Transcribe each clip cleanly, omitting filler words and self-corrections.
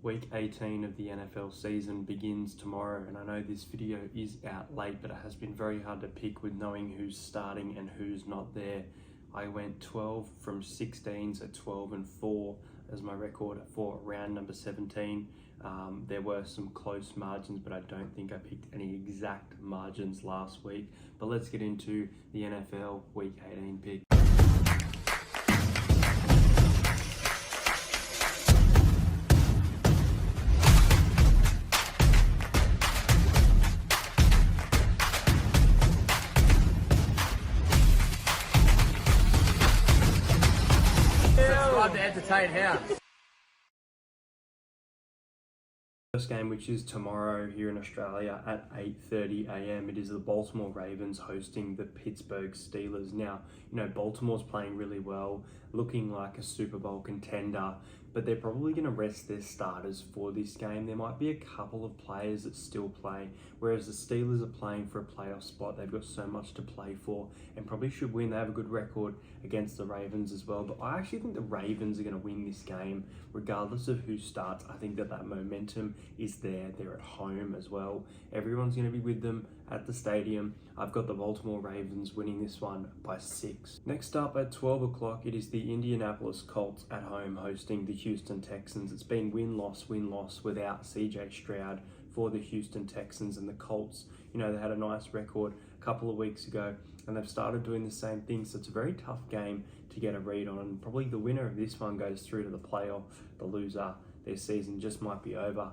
Week 18 of the NFL season begins tomorrow, and I know this video is out late, but it has been very hard to pick with knowing who's starting and who's not there. I went 12 from 16, so 12 and 4 as my record for round number 17. There were some close margins, but I don't think I picked any exact margins last week. But let's get into the NFL Week 18 pick. Subscribe to Entertain House. First game, which is tomorrow here in Australia at 8:30 a.m. It is the Baltimore Ravens hosting the Pittsburgh Steelers. Now, Baltimore's playing really well, looking like a Super Bowl contender, but they're probably going to rest their starters for this game. There might be a couple of players that still play, whereas the Steelers are playing for a playoff spot. They've got so much to play for and probably should win. They have a good record against the Ravens as well, but I actually think the Ravens are going to win this game regardless of who starts. I think that momentum is there. They're at home as well. Everyone's going to be with them at the stadium. I've got the Baltimore Ravens winning this one by 6. Next up at 12 o'clock, it is the Indianapolis Colts at home hosting the Houston Texans. It's been win-loss without CJ Stroud for the Houston Texans, and the Colts, they had a nice record a couple of weeks ago and they've started doing the same thing. So it's a very tough game to get a read on, and probably the winner of this one goes through to the playoff. The loser, their season just might be over.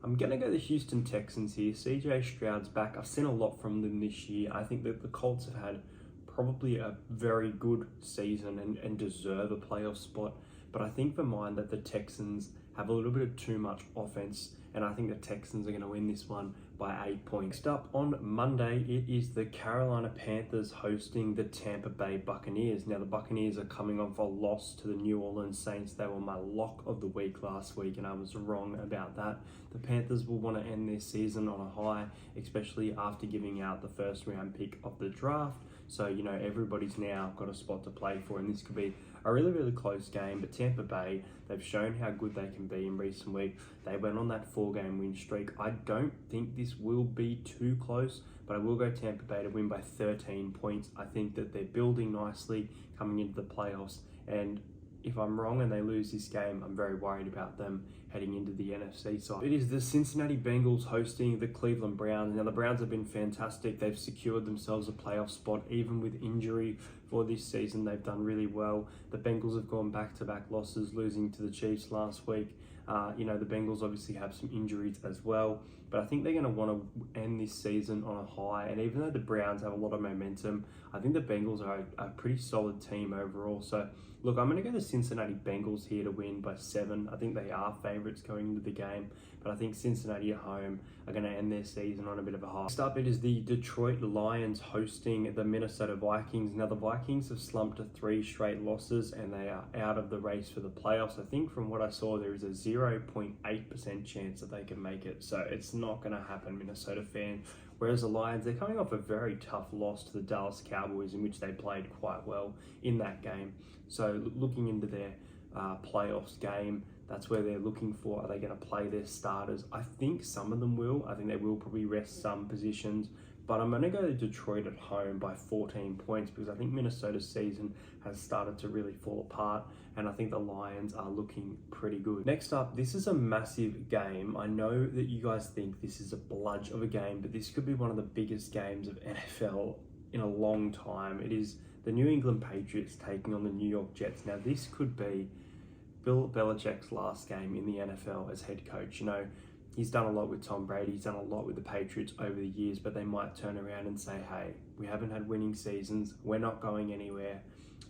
I'm going to go the Houston Texans here. CJ Stroud's back. I've seen a lot from them this year. I think that the Colts have had probably a very good season and deserve a playoff spot. But I think for mine that the Texans have a little bit of too much offense, and I think the Texans are going to win this one by 8 points. Next up on Monday, it is the Carolina Panthers hosting the Tampa Bay Buccaneers. Now, the Buccaneers are coming off a loss to the New Orleans Saints. They were my lock of the week last week, and I was wrong about that. The Panthers will want to end their season on a high, especially after giving out the first round pick of the draft. So, everybody's now got a spot to play for, and this could be a really, really close game. But Tampa Bay, they've shown how good they can be in recent weeks. They went on that 4-game win streak. I don't think this will be too close, but I will go Tampa Bay to win by 13 points. I think that they're building nicely coming into the playoffs, and if I'm wrong and they lose this game, I'm very worried about them heading into the NFC side. It is the Cincinnati Bengals hosting the Cleveland Browns. Now, the Browns have been fantastic. They've secured themselves a playoff spot, even with injury for this season. They've done really well. The Bengals have gone back-to-back losses, losing to the Chiefs last week. The Bengals obviously have some injuries as well, but I think they're going to want to end this season on a high. And even though the Browns have a lot of momentum, I think the Bengals are a pretty solid team overall. So, look, I'm going to go the Cincinnati Bengals here to win by 7. I think they are favourites going into the game, but I think Cincinnati at home are going to end their season on a bit of a high. Next up, it is the Detroit Lions hosting the Minnesota Vikings. Now, the Vikings have slumped to 3 straight losses and they are out of the race for the playoffs. I think from what I saw, there is a 0.8% chance that they can make it. So it's not going to happen, Minnesota fans. Whereas the Lions, they're coming off a very tough loss to the Dallas Cowboys, in which they played quite well in that game. So looking into their playoffs game, that's where they're looking for. Are they going to play their starters? I think some of them will. I think they will probably rest some positions. But I'm going to go to Detroit at home by 14 points because I think Minnesota's season has started to really fall apart, and I think the Lions are looking pretty good. Next up, this is a massive game. I know that you guys think this is a bludge of a game, but this could be one of the biggest games of NFL in a long time. It is the New England Patriots taking on the New York Jets. Now, this could be Bill Belichick's last game in the NFL as head coach. He's done a lot with Tom Brady, he's done a lot with the Patriots over the years, but they might turn around and say, hey, we haven't had winning seasons, we're not going anywhere,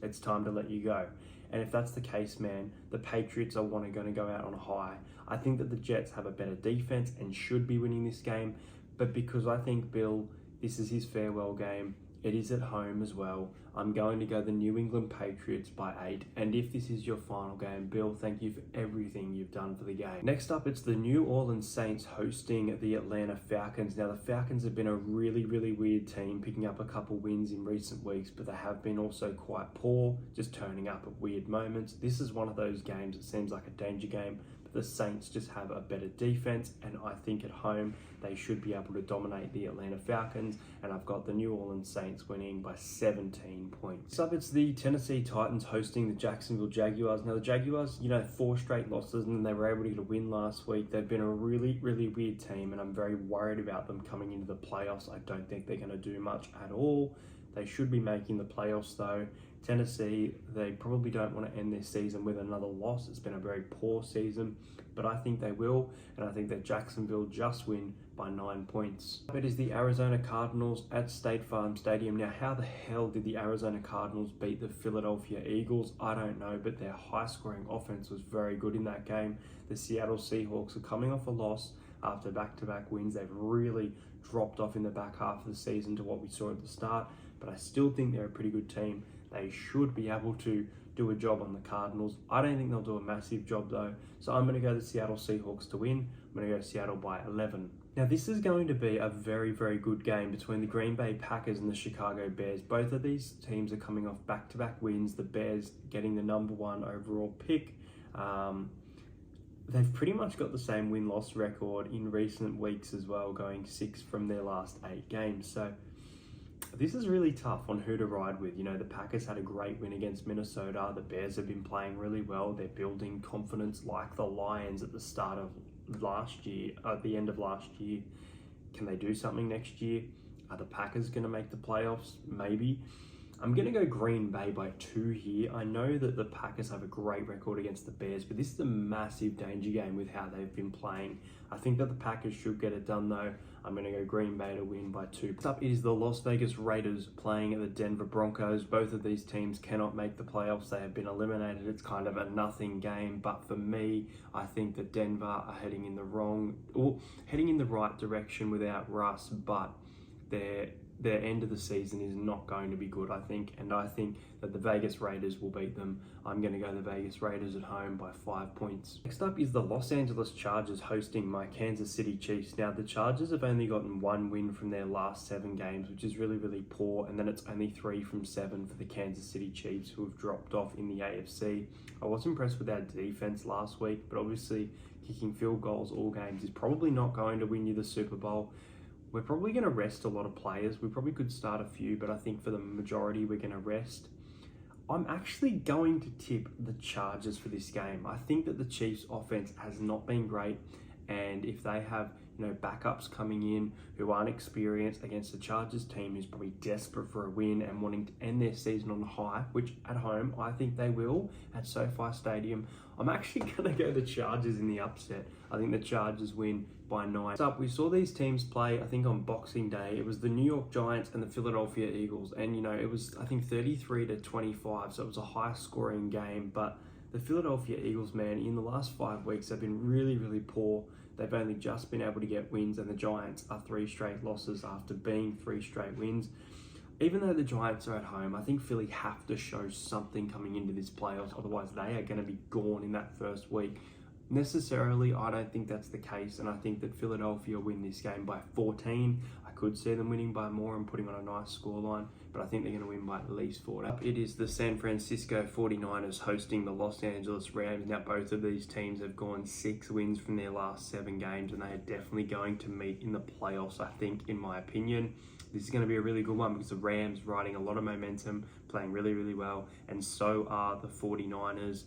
it's time to let you go. And if that's the case, man, the Patriots are going to go out on a high. I think that the Jets have a better defense and should be winning this game, but because I think Bill, this is his farewell game, it is at home as well. I'm going to go the New England Patriots by 8. And if this is your final game, Bill, thank you for everything you've done for the game. Next up, it's the New Orleans Saints hosting the Atlanta Falcons. Now, the Falcons have been a really, really weird team, picking up a couple wins in recent weeks, but they have been also quite poor, just turning up at weird moments. This is one of those games that seems like a danger game, but the Saints just have a better defense, and I think at home they should be able to dominate the Atlanta Falcons, and I've got the New Orleans Saints winning by 17 points. Next up, it's the Tennessee Titans hosting the Jacksonville Jaguars. Now the Jaguars, 4 straight losses, and they were able to get a win last week. They've been a really, really weird team, and I'm very worried about them coming into the playoffs. I don't think they're going to do much at all. They should be making the playoffs though. Tennessee, they probably don't want to end their season with another loss. It's been a very poor season, but I think they will, and I think that Jacksonville just win by 9 points. It is the Arizona Cardinals at State Farm Stadium. Now, how the hell did the Arizona Cardinals beat the Philadelphia Eagles? I don't know, but their high-scoring offense was very good in that game. The Seattle Seahawks are coming off a loss after back-to-back wins. They've really dropped off in the back half of the season to what we saw at the start, but I still think they're a pretty good team. They should be able to do a job on the Cardinals. I don't think they'll do a massive job though, so I'm going to go the Seattle Seahawks to win. I'm going to go Seattle by 11. Now this is going to be a very, very good game between the Green Bay Packers and the Chicago Bears. Both of these teams are coming off back-to-back wins. The Bears getting the #1 overall pick. They've pretty much got the same win-loss record in recent weeks as well, going 6 from their last 8 games. So this is really tough on who to ride with. The Packers had a great win against Minnesota. The Bears have been playing really well. They're building confidence like the Lions at the start of last year, at the end of last year. Can they do something next year? Are the Packers going to make the playoffs? Maybe. I'm going to go Green Bay by 2 here. I know that the Packers have a great record against the Bears, but this is a massive danger game with how they've been playing. I think that the Packers should get it done though. I'm going to go Green Bay to win by 2. Next up is the Las Vegas Raiders playing at the Denver Broncos. Both of these teams cannot make the playoffs. They have been eliminated. It's kind of a nothing game, but for me, I think that Denver are heading in the right direction without Russ, but their end of the season is not going to be good, I think, and I think that the Vegas Raiders will beat them. I'm going to go the Vegas Raiders at home by 5 points. Next up is the Los Angeles Chargers hosting my Kansas City Chiefs. Now, the Chargers have only gotten 1 win from their last 7 games, which is really, really poor, and then it's only 3 from 7 for the Kansas City Chiefs, who have dropped off in the AFC. I was impressed with our defense last week, but obviously kicking field goals all games is probably not going to win you the Super Bowl. We're probably going to rest a lot of players. We probably could start a few, but I think for the majority, we're going to rest. I'm actually going to tip the Chargers for this game. I think that the Chiefs' offense has not been great, and if they have backups coming in who aren't experienced against the Chargers team who's probably desperate for a win and wanting to end their season on a high, which at home I think they will at SoFi Stadium, I'm actually going to go the Chargers in the upset. I think the Chargers win by 9. Next up, we saw these teams play, I think on Boxing Day. It was the New York Giants and the Philadelphia Eagles, and it was, I think, 33-25, so it was a high-scoring game, but the Philadelphia Eagles, man, in the last 5 weeks have been really, really poor. They've only just been able to get wins, and the Giants are 3 straight losses after being 3 straight wins. Even though the Giants are at home, I think Philly have to show something coming into this playoffs, otherwise they are going to be gone in that first week. Necessarily, I don't think that's the case, and I think that Philadelphia win this game by 14. I could see them winning by more and putting on a nice scoreline, but I think they're going to win by at least 4. It is the San Francisco 49ers hosting the Los Angeles Rams. Now, both of these teams have gone 6 wins from their last 7 games, and they are definitely going to meet in the playoffs, I think, in my opinion. This is going to be a really good one because the Rams riding a lot of momentum, playing really, really well, and so are the 49ers.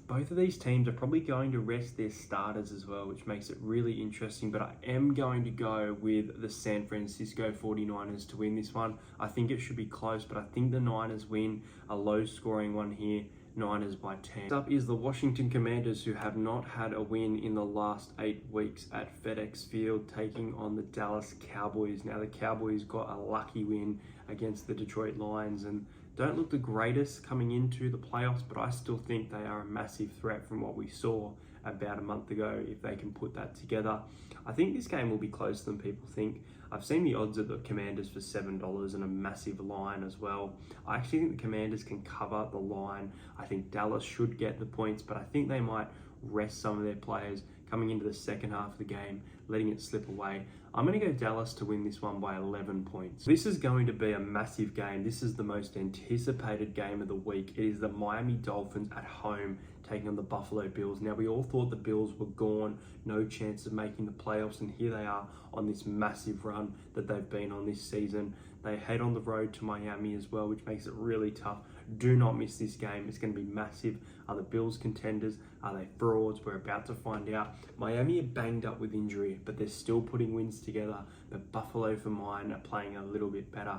Both of these teams are probably going to rest their starters as well, which makes it really interesting, but I am going to go with the San Francisco 49ers to win this one. I think it should be close, but I think the Niners win a low-scoring one here, Niners by 10. Next up is the Washington Commanders, who have not had a win in the last 8 weeks at FedEx Field, taking on the Dallas Cowboys. Now, the Cowboys got a lucky win against the Detroit Lions, and don't look the greatest coming into the playoffs, but I still think they are a massive threat from what we saw about a month ago if they can put that together. I think this game will be closer than people think. I've seen the odds of the Commanders for $7 and a massive line as well. I actually think the Commanders can cover the line. I think Dallas should get the points, but I think they might rest some of their players, coming into the second half of the game, letting it slip away. I'm going to go Dallas to win this one by 11 points. This is going to be a massive game. This is the most anticipated game of the week. It is the Miami Dolphins at home taking on the Buffalo Bills. Now, we all thought the Bills were gone, no chance of making the playoffs, and here they are on this massive run that they've been on this season. They head on the road to Miami as well, which makes it really tough. Do not miss this game. It's going to be massive. Are the Bills contenders? Are they frauds? We're about to find out. Miami are banged up with injury, but they're still putting wins together. But Buffalo, for mine, are playing a little bit better.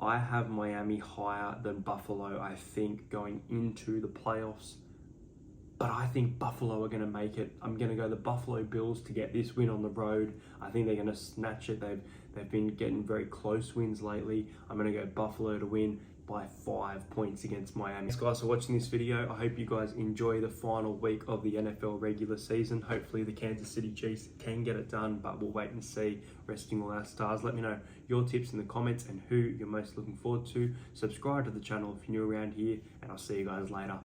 I have Miami higher than Buffalo, I think, going into the playoffs. But I think Buffalo are going to make it. I'm going to go the Buffalo Bills to get this win on the road. I think they're going to snatch it. They've been getting very close wins lately. I'm going to go Buffalo to win by 5 points against Miami. Thanks guys for watching this video. I hope you guys enjoy the final week of the NFL regular season. Hopefully the Kansas City Chiefs can get it done, but we'll wait and see, resting all our stars. Let me know your tips in the comments and who you're most looking forward to. Subscribe to the channel if you're new around here, and I'll see you guys later.